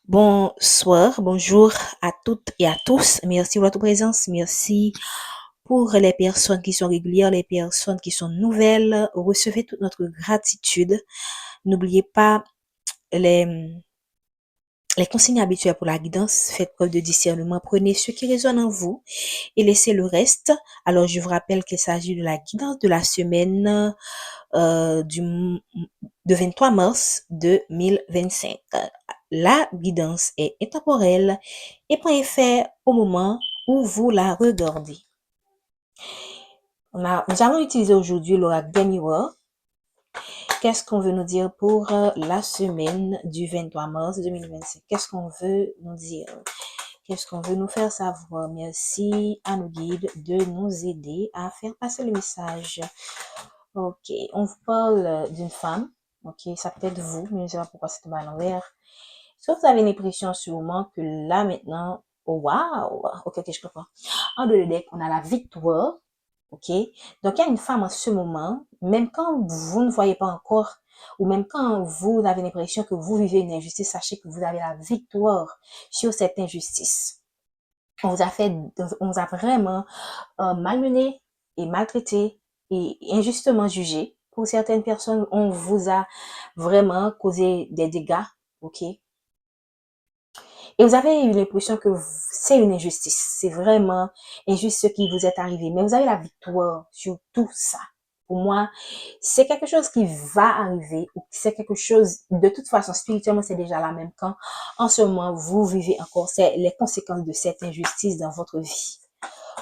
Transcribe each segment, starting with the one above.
Bonsoir, bonjour à toutes et à tous. Merci pour votre présence. Merci pour les personnes qui sont régulières, les personnes qui sont nouvelles. Recevez toute notre gratitude. N'oubliez pas les, les consignes habituelles pour la guidance. Faites preuve de discernement. Prenez ce qui résonne en vous et laissez le reste. Alors, je vous rappelle qu'il s'agit de la guidance de la semaine du de 23 mars 2025. La guidance est intemporelle et prend effet au moment où vous la regardez. Nous allons utiliser aujourd'hui l'oracle des miroirs. Qu'est-ce qu'on veut nous dire pour la semaine du 23 mars 2025? Qu'est-ce qu'on veut nous dire? Qu'est-ce qu'on veut nous faire savoir? Merci à nos guides de nous aider à faire passer le message. Ok, on vous parle d'une femme. Ok, ça peut être vous, mais je ne sais pas pourquoi c'est tombé à l'envers. Est-ce que vous avez l'impression en ce moment que là maintenant, oh wow, ok, je comprends. En deux le deck, on a la victoire. Ok, donc il y a une femme en ce moment, même quand vous ne voyez pas encore, ou même quand vous avez l'impression que vous vivez une injustice, sachez que vous avez la victoire sur cette injustice. On vous a vraiment malmené et maltraité et injustement jugé. Pour certaines personnes, on vous a vraiment causé des dégâts, ok? Et vous avez eu l'impression que c'est une injustice. C'est vraiment injuste ce qui vous est arrivé. Mais vous avez la victoire sur tout ça. Pour moi, c'est quelque chose qui va arriver ou c'est quelque chose, de toute façon, spirituellement, c'est déjà là même quand, en ce moment, vous vivez encore les conséquences de cette injustice dans votre vie.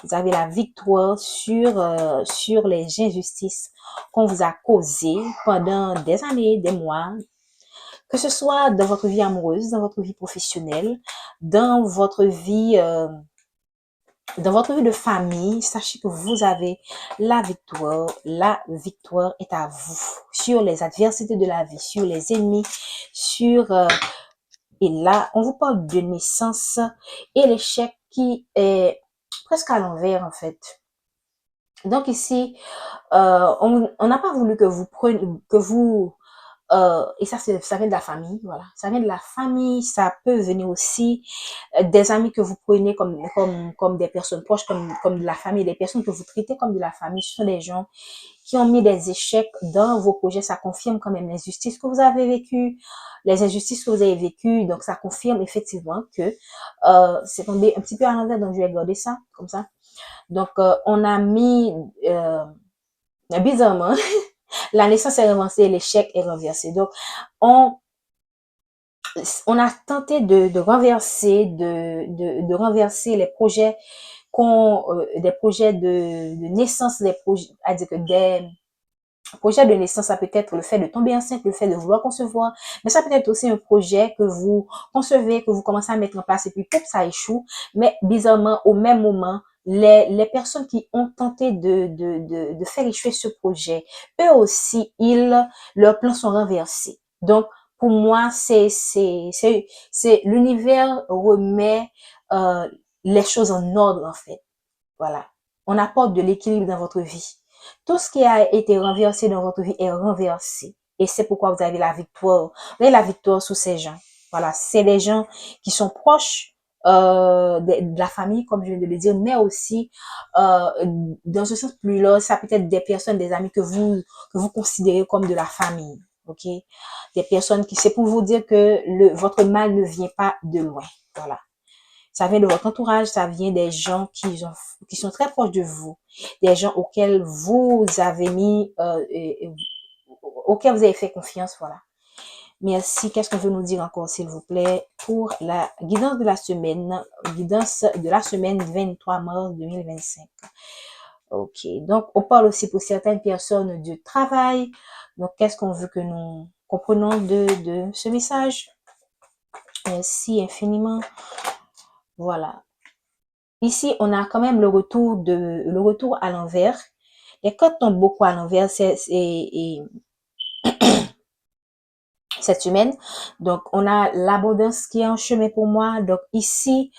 Vous avez la victoire sur les injustices qu'on vous a causées pendant des années, des mois, que ce soit dans votre vie amoureuse, dans votre vie professionnelle, dans votre vie de famille. Sachez que vous avez la victoire. La victoire est à vous sur les adversités de la vie, sur les ennemis, et là, on vous parle de naissance et l'échec qui est presque à l'envers en fait. Donc ici, on n'a pas voulu que vous preniez, et ça vient de la famille, voilà. Ça vient de la famille, ça peut venir aussi des amis que vous prenez comme des personnes proches, comme de la famille, des personnes que vous traitez comme de la famille. Ce sont des gens qui ont mis des échecs dans vos projets. Ça confirme quand même l'injustice que vous avez vécue, les injustices que vous avez vécues. Donc, ça confirme effectivement que c'est tombé un petit peu à l'envers. Donc, je vais garder ça comme ça. Donc, on a mis bizarrement, la naissance est renversée, l'échec est renversé. Donc, on a tenté de renverser, de renverser les projets des projets de naissance, des projets, à dire que des projets de naissance, ça peut être le fait de tomber enceinte, le fait de vouloir concevoir, mais ça peut être aussi un projet que vous concevez, que vous commencez à mettre en place et puis pouf, ça échoue. Mais bizarrement, au même moment, les personnes qui ont tenté de faire échouer ce projet, eux aussi, leurs plans sont renversés. Donc, pour moi, l'univers remet les choses en ordre, en fait. Voilà. On apporte de l'équilibre dans votre vie. Tout ce qui a été renversé dans votre vie est renversé. Et c'est pourquoi vous avez la victoire. Vous avez la victoire sur ces gens. Voilà. C'est des gens qui sont proches de la famille, comme je viens de le dire, mais aussi, dans ce sens plus large, ça peut être des personnes, des amis que vous considérez comme de la famille. OK? Des personnes c'est pour vous dire que votre mal ne vient pas de loin. Voilà. Ça vient de votre entourage, ça vient des gens qui sont très proches de vous, des gens auxquels vous avez auxquels vous avez fait confiance, voilà. Merci. Qu'est-ce qu'on veut nous dire encore, s'il vous plaît, pour la guidance de la semaine, 23 mars 2025. Ok. Donc, on parle aussi pour certaines personnes du travail. Donc, qu'est-ce qu'on veut que nous comprenons de ce message? Merci infiniment. Voilà. Ici, on a quand même le retour à l'envers. Les cartes tombent beaucoup à l'envers cette semaine. Donc, on a l'abondance qui est en chemin pour moi. Donc, ici,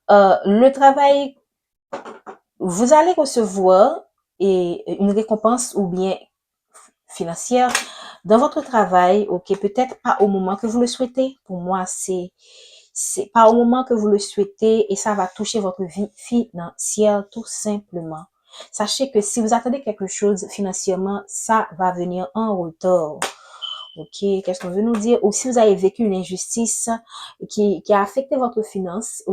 le travail, vous allez recevoir une récompense ou bien financière dans votre travail. Ok, peut-être pas au moment que vous le souhaitez. Pour moi, c'est c'est pas au moment que vous le souhaitez et ça va toucher votre vie financière tout simplement. Sachez que si vous attendez quelque chose financièrement, ça va venir en retard. Ok, qu'est-ce qu'on veut nous dire? Ou si vous avez vécu une injustice qui a affecté votre finance,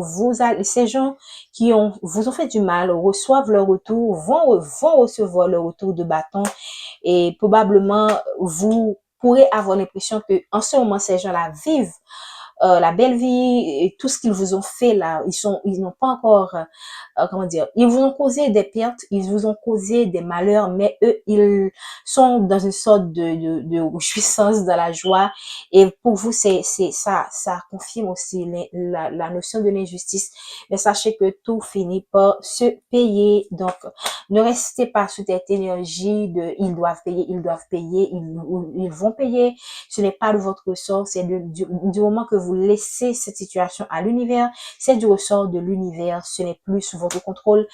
ces gens qui vous ont fait du mal reçoivent leur retour, vont recevoir leur retour de bâton et probablement vous pourrez avoir l'impression que en ce moment ces gens-là vivent la belle vie et tout ce qu'ils vous ont fait là, ils n'ont pas encore comment dire, ils vous ont causé des pertes, ils vous ont causé des malheurs, mais eux, ils sont dans une sorte de jouissance, de la joie. Et pour vous, ça confirme aussi la notion de l'injustice. Mais sachez que tout finit par se payer. Donc, ne restez pas sous cette énergie de ils doivent payer, ils vont payer. Ce n'est pas de votre ressort, c'est du moment que vous laissez cette situation à l'univers, c'est du ressort de l'univers, ce n'est plus sous votre contrôle.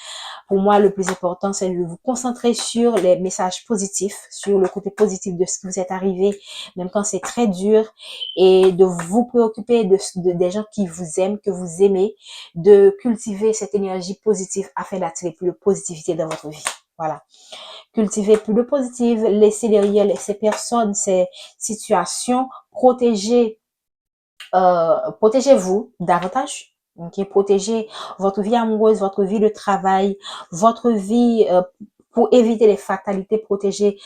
Pour moi, le plus important, c'est de vous concentrer sur les messages positifs, sur le côté positif de ce qui vous est arrivé, même quand c'est très dur, et de vous préoccuper des gens qui vous aiment, que vous aimez, de cultiver cette énergie positive afin d'attirer plus de positivité dans votre vie. Voilà. Cultivez plus de positif, laissez derrière ces personnes, ces situations, protégez-vous davantage. Okay? Protégez votre vie amoureuse, votre vie de travail, votre vie pour éviter les fatalités. Protégez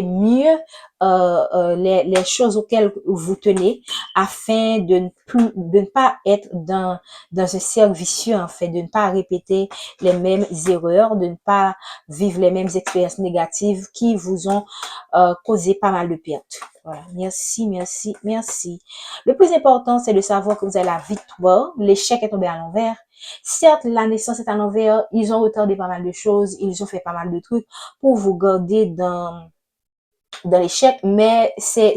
mieux les choses auxquelles vous tenez afin de ne pas être dans un cercle vicieux en fait, de ne pas répéter les mêmes erreurs, de ne pas vivre les mêmes expériences négatives qui vous ont causé pas mal de pertes. Voilà, merci, merci, merci. Le plus important, c'est de savoir que vous avez la victoire. L'échec est tombé à l'envers. Certes, la naissance est à l'envers. Ils ont retardé pas mal de choses. Ils ont fait pas mal de trucs pour vous garder dans l'échec, mais c'est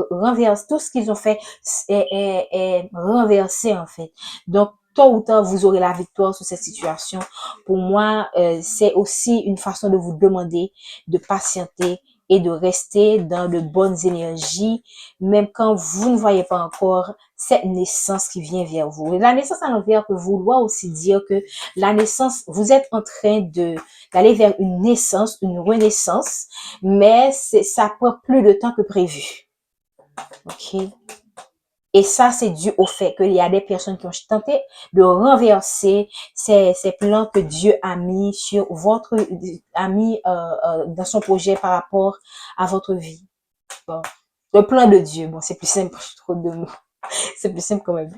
renversé. Tout ce qu'ils ont fait est renversé, en fait. Donc, tôt ou tard, vous aurez la victoire sur cette situation. Pour moi, c'est aussi une façon de vous demander de patienter et de rester dans de bonnes énergies, même quand vous ne voyez pas encore cette naissance qui vient vers vous. La naissance à l'envers peut vouloir aussi dire que la naissance, vous êtes en train d'aller vers une naissance, une renaissance, mais ça prend plus de temps que prévu. Ok? Et ça, c'est dû au fait qu'il y a des personnes qui ont tenté de renverser ces plans que Dieu a mis dans son projet par rapport à votre vie. Bon. Le plan de Dieu, bon, c'est plus simple, je trouve de mots. C'est plus simple quand même.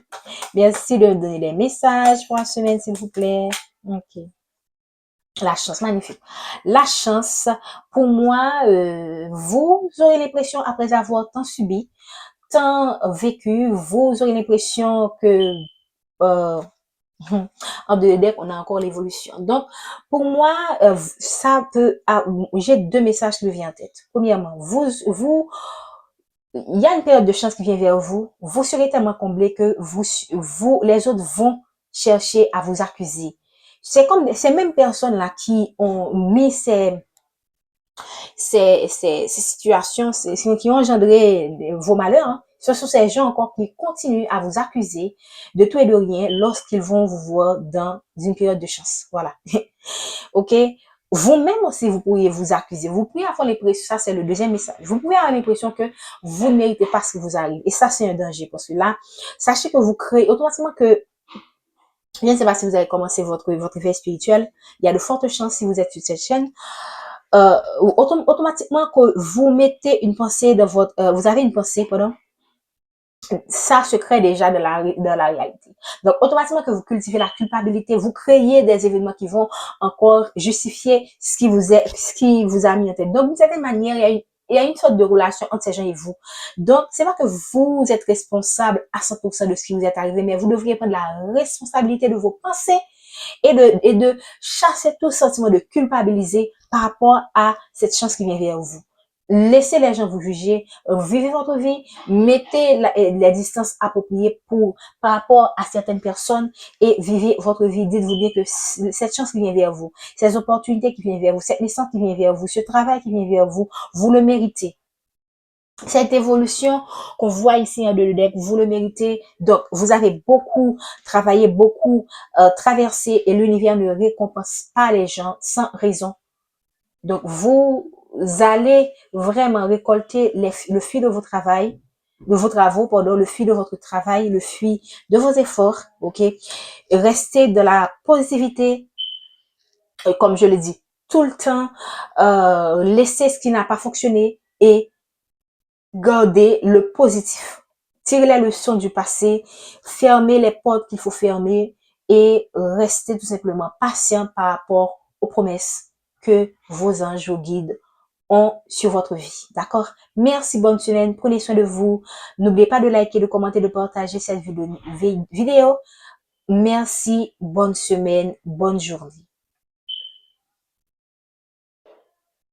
Merci de me donner des messages pour la semaine, s'il vous plaît. Ok. La chance, magnifique. La chance, pour moi, vous aurez l'impression, après avoir tant subi, tant vécu, vous aurez l'impression que en dehors on a encore l'évolution. Donc, pour moi, j'ai deux messages qui me viennent en tête. Premièrement, il y a une période de chance qui vient vers vous. Vous serez tellement comblé que les autres vont chercher à vous accuser. C'est comme ces mêmes personnes là qui ont mis ces situations, qui ont engendré vos malheurs, hein. Ce sont ces gens encore qui continuent à vous accuser de tout et de rien lorsqu'ils vont vous voir dans une période de chance. Voilà. Ok? Vous-même aussi, vous pourriez vous accuser. Vous pourriez avoir l'impression, ça c'est le deuxième message, vous pouvez avoir l'impression que vous ne méritez pas ce qui vous arrive. Et ça, c'est un danger parce que là, sachez que vous créez automatiquement que, je ne sais pas si vous avez commencé votre vie spirituelle, il y a de fortes chances si vous êtes sur cette chaîne, automatiquement que vous mettez une pensée dans vous avez une pensée, pardon, ça se crée déjà dans la réalité. Donc, automatiquement que vous cultivez la culpabilité, vous créez des événements qui vont encore justifier ce qui vous a mis en tête. Donc, d'une certaine manière, il y a une sorte de relation entre ces gens et vous. Donc, c'est pas que vous êtes responsable à 100% de ce qui vous est arrivé, mais vous devriez prendre la responsabilité de vos pensées et de chasser tout sentiment de culpabiliser par rapport à cette chance qui vient vers vous. Laissez les gens vous juger, vivez votre vie, mettez les distances appropriées par rapport à certaines personnes et vivez votre vie. Dites-vous bien que cette chance qui vient vers vous, ces opportunités qui viennent vers vous, cette naissance qui vient vers vous, ce travail qui vient vers vous, vous le méritez. Cette évolution qu'on voit ici en deux deck, vous le méritez. Donc, vous avez beaucoup travaillé, beaucoup traversé et l'univers ne récompense pas les gens sans raison. Donc, vous allez vraiment récolter le fruit de vos travail, de vos travaux, pardon, le fruit de votre travail, le fruit de vos efforts, ok? Restez de la positivité, comme je l'ai dit, tout le temps, laissez ce qui n'a pas fonctionné et gardez le positif. Tirez les leçons du passé, fermez les portes qu'il faut fermer et restez tout simplement patient par rapport aux promesses que vos anges, vos guides ont sur votre vie. D'accord? Merci, bonne semaine. Prenez soin de vous. N'oubliez pas de liker, de commenter, de partager cette vidéo. Merci, bonne semaine, bonne journée.